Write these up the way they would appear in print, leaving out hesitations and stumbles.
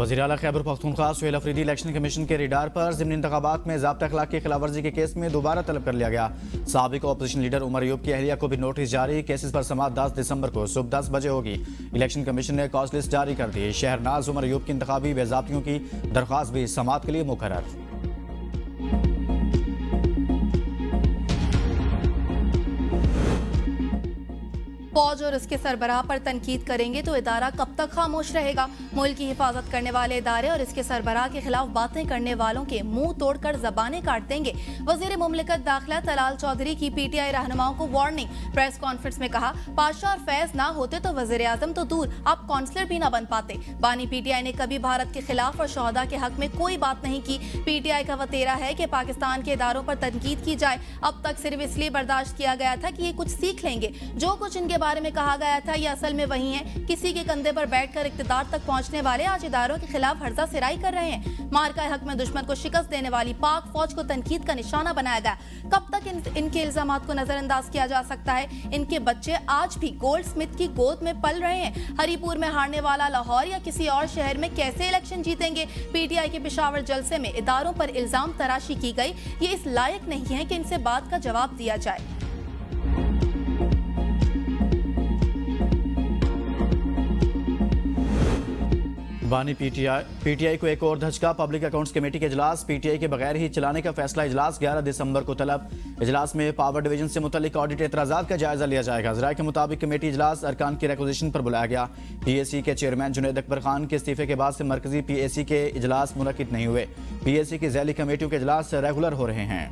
वज़ीर आला Khyber Pakhtunkhwa Suhail Afridi election commission के रिडार पर ज़िमनी इंतखाबात में ज़ाब्ता अखलाक की खिलाफवर्जी के केस में दोबारा तलब कर लिया गया। साबिक अपोजिशन लीडर उमर अयूब की अहलिया को भी नोटिस जारी। केसेस पर समाअत 10 दिसंबर को सुबह 10 बजे होगी। इलेक्शन कमीशन ने कॉज लिस्ट जारी कर दी। शहरनाज उमर अयूब की इंतखाबी बेज़ाब्तियों की दरख्वास्त भी समाअत के लिए मुकर्रर। फौज और उसके सरबराह पर तनकीद करेंगे तो इदारा कब तक खामोश रहेगा। मुल्क की हिफाजत करने वाले इदारे और इसके सरबराह के खिलाफ बातें करने वालों के मुंह तोड़कर जबानें काट देंगे। वजीर मुमलिकत दाखिला तलाल चौधरी की पीटीआई रहनुमाओं को वार्निंग। प्रेस कॉन्फ्रेंस में कहा, पाशा और फैज ना होते तो वजीर आजम तो दूर, आप काउंसलर भी ना बन पाते। बानी पीटीआई ने कभी भारत के खिलाफ और शोहदा के हक में कोई बात नहीं की। पीटीआई का वतेरा है कि पाकिस्तान के इदारों पर तनकीद की जाए। अब तक सिर्फ इसलिए बर्दाश्त किया गया था कि ये कुछ सीख लेंगे। जो कुछ इनके बारे में कहा गया था ये असल में वही है। किसी के कंधे पर बैठकर इक्तिदार तक पहुंचने वाले आज इदारों के खिलाफ हर्जा सिराई कर रहे हैं। मार्का हक में दुश्मन को शिकस्त देने वाली पाक फौज को तनकीद का निशाना बनाया गया। कब तक इनके इल्जामात को नजरअंदाज किया जा सकता है। इनके बच्चे आज भी गोल्ड स्मिथ की गोद में पल रहे हैं। हरीपुर में हारने वाला लाहौर या किसी और शहर में कैसे इलेक्शन जीतेंगे। पीटीआई के पेशावर जलसे में इदारों पर इल्जाम तराशी की गई। ये इस लायक नहीं है कि इनसे बात का जवाब दिया जाए। बानी पीटीआई को एक और धचका। पब्लिक अकाउंट्स कमेटी के इजलास पीटीआई के बगैर ही चलाने का फैसला। इजलास 11 दिसंबर को तलब। इजलास में पावर डिवीजन से मुतल्लिक ऑडिट एतराज़ात का जायजा लिया जाएगा। ज़राए के मुताबिक कमेटी इजलास अरकान की रिक्वेजिशन पर बुलाया गया। पीएसी के चेयरमैन जुनैद अकबर खान के इस्तीफे के बाद से मरकजी पीएसी के इजलास मुनक्किद नहीं हुए। पीएसी की ज़ैली कमेटियों के इजलास रेगुलर हो रहे हैं।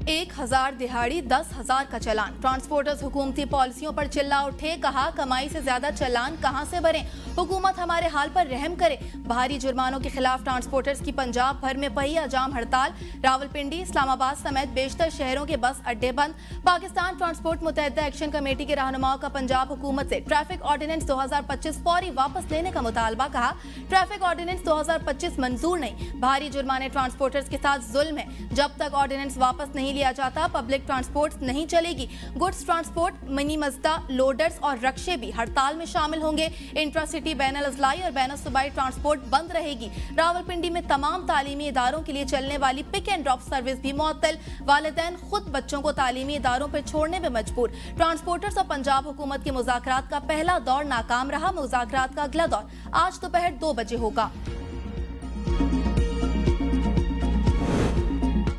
1000 दिहाड़ी 10,000 का चालान। ट्रांसपोर्टर्स हुकूमती पॉलिसियों पर चिल्ला उठे। कहा, कमाई से ज्यादा चालान कहां से भरें। हुकूमत हमारे हाल पर रहम करे। भारी जुर्मानों के खिलाफ ट्रांसपोर्टर्स की पंजाब भर में पहिया जाम हड़ताल। रावलपिंडी, इस्लामाबाद समेत बेशतर शहरों के बस अड्डे बंद। पाकिस्तान ट्रांसपोर्ट मुत्तहिदा एक्शन कमेटी के रहनुमाओं का पंजाब हुकूमत से ट्रैफिक ऑर्डिनेंस 2025 फौरी वापस लेने का मुतालबा। कहा, ट्रैफिक ऑर्डिनेंस 2025 मंजूर नहीं। भारी जुर्माने ट्रांसपोर्टर्स के साथ जुल्म है। जब तक ऑर्डिनेंस वापस नहीं लिया जाता पब्लिक ट्रांसपोर्ट नहीं चलेगी। गुड्स ट्रांसपोर्ट, मिनी मजदा, लोडर्स और रक्शे भी हड़ताल में शामिल होंगे। इंट्रासिटी, बैन अजलाई और बैन सूबाई ट्रांसपोर्ट बंद रहेगी। रावलपिंडी में तमाम तालीमी इदारों के लिए चलने वाली पिक एंड ड्रॉप सर्विस भी मुअत्तल। वालिदैन खुद बच्चों को तालीमी इदारों पर छोड़ने में मजबूर। ट्रांसपोर्टर्स और पंजाब हुकूमत के मुज़ाकरात का पहला दौर नाकाम रहा। मुज़ाकरात का अगला दौर आज दोपहर 2 बजे होगा।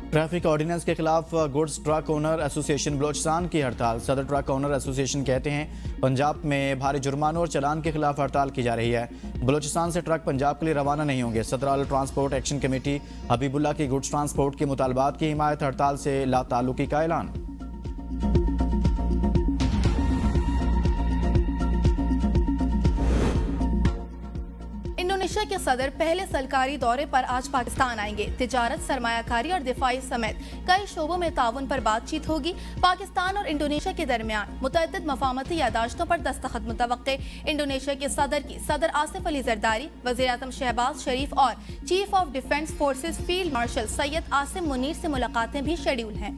ट्रैफिक ऑर्डिनेंस के खिलाफ goods truck owner association Balochistan की हड़ताल। सदर ट्रक ओनर एसोसिएशन कहते हैं पंजाब में भारी जुर्मानों और चालान के खिलाफ हड़ताल की जा रही है। बलोचिस्तान से ट्रक पंजाब के लिए रवाना नहीं होंगे। सदर ट्रांसपोर्ट एक्शन कमेटी हबीबुल्ला की गुड्स ट्रांसपोर्ट के मुतालबात की हिमायत। हड़ताल से लाताल्लुकी का ऐलान। इंडोनेशिया के सदर पहले सरकारी दौरे पर आज पाकिस्तान आएंगे। तिजारत, सरमायाकारी और दिफाई समेत कई शोबों में ताउन पर बातचीत होगी। पाकिस्तान और इंडोनेशिया के दरमियान मुतअद्दिद मफाहमती यादाश्तों पर दस्तखत मुतवक्के। इंडोनेशिया के सदर की सदर आसिफ अली जरदारी, वज़ीर आज़म शहबाज शरीफ और chief of defence forces field marshal Syed Asim Munir से मुलाकातें भी शेड्यूल हैं।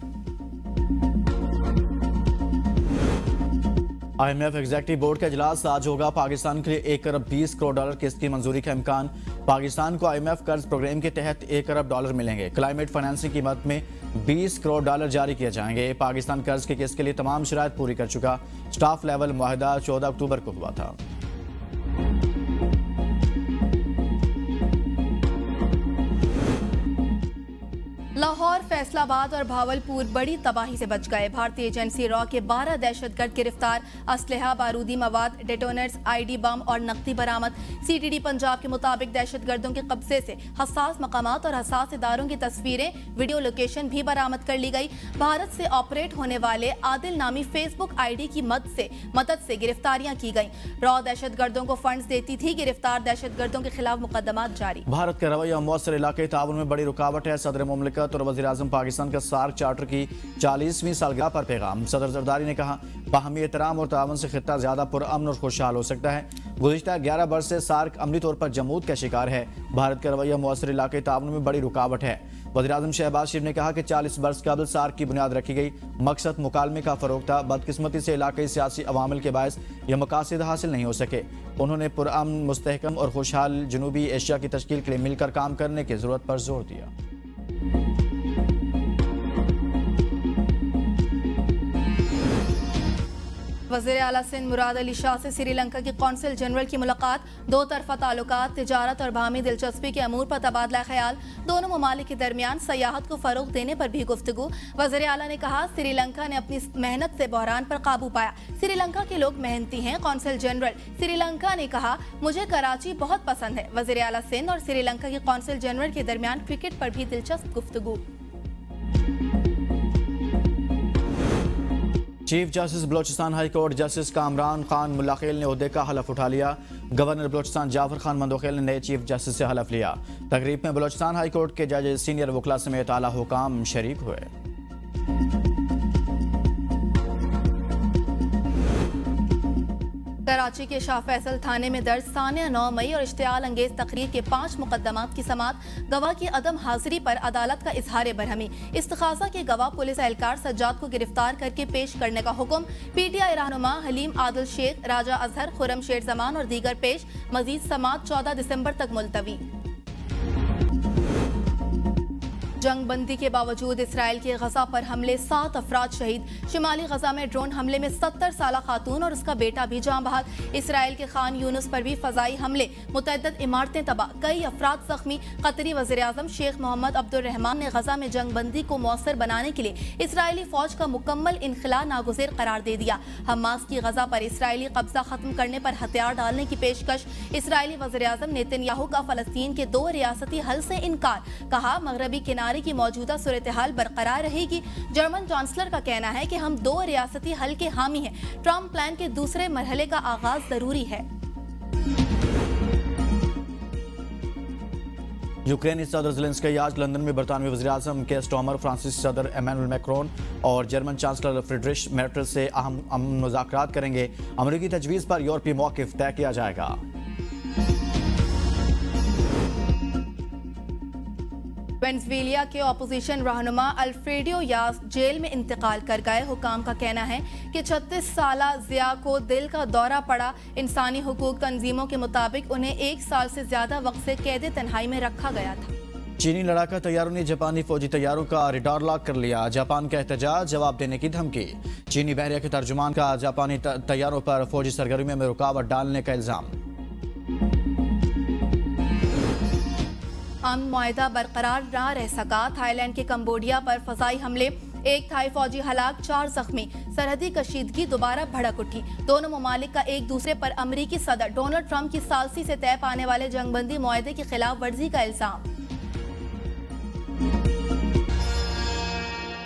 IMF एग्जीक्यूटिव बोर्ड का इजलास आज होगा। पाकिस्तान के लिए 1 अरब 20 करोड़ डॉलर किस्त की मंजूरी का इम्कान। पाकिस्तान को IMF कर्ज प्रोग्राम के तहत 1 अरब डॉलर मिलेंगे। क्लाइमेट फाइनेंसिंग की मद में 20 करोड़ डॉलर जारी किए जाएंगे। पाकिस्तान कर्ज की किस्त के लिए तमाम शराइत पूरी कर चुका। स्टाफ लेवल मुआहदा 14 अक्टूबर को हुआ था। लाहौर, फैसलाबाद और भावलपुर बड़ी तबाही से बच गए। भारतीय एजेंसी रॉ के 12 दहशतगर्द गिरफ्तार। असलहा, बारूदी मवाद, डेटोनर्स, आईडी बम और नकदी बरामद। सीटीडी पंजाब के मुताबिक दहशतगर्दों के कब्जे से हसास मकामात और हसास इदारों की तस्वीरें, वीडियो लोकेशन भी बरामद कर ली गई। भारत से ऑपरेट होने वाले आदिल नामी फेसबुक आईडी की मदद से गिरफ्तारियां की गई। रॉ दहशतगर्दों को फंड्स देती थी। गिरफ्तार दहशतगर्दों के खिलाफ मुकदमात जारी। भारत का रवैया मौसर इलाके ताउन में बड़ी रुकावट है। सदर मुमलिकत और वज़ीर आज़म पाकिस्तान का सार्क चार्टर की 40वीं सालगिरह पर पैगाम। सदर जरदारी ने कहा, बाहमी एहतराम और तावन से खित्ता ज्यादा पुरअमन और खुशहाल हो सकता है। गुज़िश्ता 11 बरस से सार्क अमली तौर पर जमूद का शिकार है। भारत का रवैया मुअस्सर इलाके ताउन में बड़ी रुकावट है। वज़ीर-ए-आज़म शहबाज शरीफ ने कहा कि 40 बरस कबल सार्क की बुनियाद रखी गई। मकसद मुकालमे का फ़रोग़ था। बदकिस्मती से इलाक़ाई सियासी अवामिल के बायस यह मकासद हासिल नहीं हो सके। उन्होंने पुरअमन, मुस्तहकम और खुशहाल जनूबी एशिया की तश्कील के लिए मिलकर काम करने की ज़रूरत पर जोर दिया। वज़ीर आला सिंध मुराद अली शाह से श्रीलंका की कौंसल जनरल की मुलाकात। दो तरफा ताल्लुकात, तिजारत और बाहमी दिलचस्पी के अमूर पर तबादला ख्याल। दोनों ममालिक के दरमियान सयाहत को फ़रोग़ देने पर भी गुफ्तगू। वज़ीर आला ने कहा, श्रीलंका ने अपनी मेहनत से बहरान पर काबू पाया। श्रीलंका के लोग मेहनती हैं। कौंसल जनरल श्रीलंका ने कहा, मुझे कराची बहुत पसंद है। वज़ीर आला सिंध और श्रीलंका की कौंसल जनरल के दरमियान क्रिकेट पर भी दिलचस्प गुफ्तगू। Chief justice Balochistan high court justice Kamran Khan Mullakhel ने ओहदे का हलफ उठा लिया। गवर्नर बलोचिस्तान जाफर खान मंदोखेल ने नए चीफ जस्टिस से हलफ लिया। तकरीब में बलोचिस्तान हाई कोर्ट के जज, सीनियर वकला समेत आला हुकाम शरीक हुए। कराची के शाह फैसल थाने में दर्ज सानिया 9 मई और इश्तियाल अंगेज तकरीर के 5 मुकदमात की समात। गवाह की अदम हाजिरी पर अदालत का इजहार बरहमी। इस्तिखासा के गवाह पुलिस एहलकार सज्जाद को गिरफ्तार करके पेश करने का हुक्म। पीटीआई रहनुमा हलीम आदिल शेख, राजा अजहर, खुरम शेर जमान और दीगर पेश। मजीद समात 14 दिसंबर तक मुलतवी। जंग बंदी के बावजूद इसराइल के गजा पर हमले, 7 अफराद शहीद। शिमाली गजा में ड्रोन हमले में 70 साला खातून और उसका बेटा भी जाँ बहक। इसराइल के खान यूनुस पर भी फजाई हमले, मुतअद्दिद इमारतें तबाह, कई अफराद जख्मी। कतरी वज़ीर-ए-आज़म शेख मोहम्मद अब्दुर्रहमान ने गजा में जंग बंदी को मौसर बनाने के लिए इसराइली फौज का मुकम्मल इनखला नागुज़िर करार दे दिया। हमास की गजा पर इसराइली कब्जा खत्म करने पर हथियार डालने की पेशकश। इसराइली वज़ीर-ए-आज़म नेतन्याहू का फ़लस्तीन के 2 रियासती हल से इनकार। कहा, मगरबी किनारे की मौजूदा सूरत हाल बरकरार रहेगी। जर्मन चांसलर का कहना है कि हम 2 रियासती हल के हामी हैं। ट्रम्प प्लान के दूसरे मरहले का आगाज जरूरी है। यूक्रेनी सदर ज़ेलेंस्की आज लंदन में बरतानवी वज़ीर-ए-आज़म के स्टॉमर, फ्रांसीसी सदर एमेनुअल मैक्रोन और जर्मन चांसलर फ्रीडरिश मेर्केल से अहम मुज़ाकरात करेंगे। अमरीकी तजवीज़ पर यूरोपीय मौक़िफ़ तय किया जाएगा। वेनेज़ुएला के अपोजिशन रहनुमा अल्फ्रेडो यास जेल में इंतकाल कर गए। हुकाम का कहना है कि 36 साला ज़िया को दिल का दौरा पड़ा। इंसानी हुकूक तंजीमों के मुताबिक उन्हें 1 साल से ज्यादा वक्त से कैद तन्हाई में रखा गया था। चीनी लड़ाका तैयारों ने जापानी फौजी तैयारों का रडार लॉक कर लिया। जापान का एहतजाज, जवाब देने की धमकी। चीनी बहरिया के तर्जुमान का जापानी तैयारों पर फौजी सरगर्मियों में रुकावट डालने का इल्जाम। अमन मुआहदा बरकरार न रह सका। थाईलैंड के कंबोडिया पर फजाई हमले, 1 थाई फौजी हलाक, 4 जख्मी। सरहदी कशीदगी दोबारा भड़क उठी। दोनों ममालिक का एक दूसरे पर अमरीकी सदर डोनाल्ड ट्रंप की सालसी से तय पाने वाले जंगबंदी मुआहदे की खिलाफ वर्जी का इल्जाम।